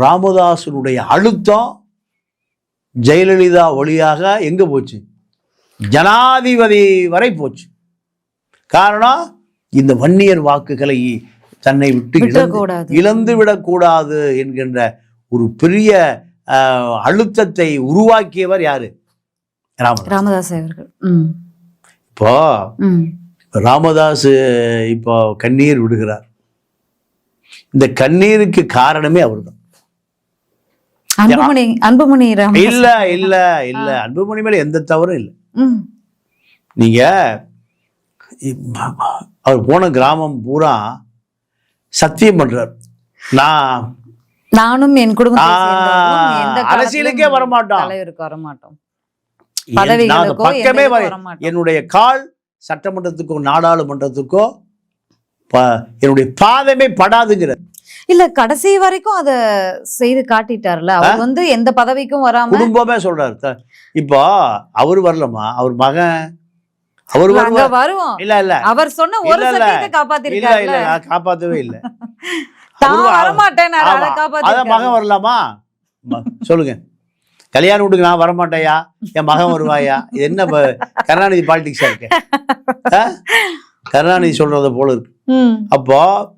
ராமதாசனுடைய அழுத்தம் ஜெயலலிதா வழியாக எங்க போச்சு? ஜனாதிபதி வரை போச்சு. காரணம், இந்த வன்னியர் வாக்குகளை தன்னை விட்டு இழந்து விடக்கூடாது என்கின்ற ஒரு பெரிய அழுத்தத்தை உருவாக்கியவர் யாரு? ராமதாஸ் அவர்கள். இப்போ ராமதாஸ் இப்போ கண்ணீர் விடுகிறார். இந்த கண்ணீருக்கு காரணமே அவர்தான். அன்புமணி இல்ல இல்ல இல்ல, அன்புமணி மேல எந்த தவறும் இல்லை. நீங்க அவர் போன கிராமம் பூரா சத்தியம் பண்றார், நானும் என் குடும்பம் அரசியலுக்கே வரமாட்டோம், பக்கமே என்னுடைய கால் சட்டமன்றத்துக்கோ நாடாளுமன்றத்துக்கோ என்னுடைய பாதமே படாதுங்கிறார். இல்ல, கடைசி வரைக்கும் அத செய்து காட்டிட்டார்ல. அவர் எந்த பதவிக்கும் வராம குடும்பமே சொல்றாரு. இப்போ அவர் வரலமா, அவர் மகன் அவர் வருவோம். இல்ல இல்ல, அவர் சொன்ன ஒரு சத்தியத்தை காப்பாத்திருக்காரு. இல்ல இல்ல, காப்பாத்தவே இல்ல. அதான் மகன் வரலாமா? சொல்லுங்க, கல்யாண வீட்டுக்கு நான் வரமாட்டேயா, என் மகன் வருவாயா? இது என்ன கருணாநிதி பாலிடிக்ஸா இருக்கு? கருணாநிதி சொல்றத போல இருக்கு. அப்போ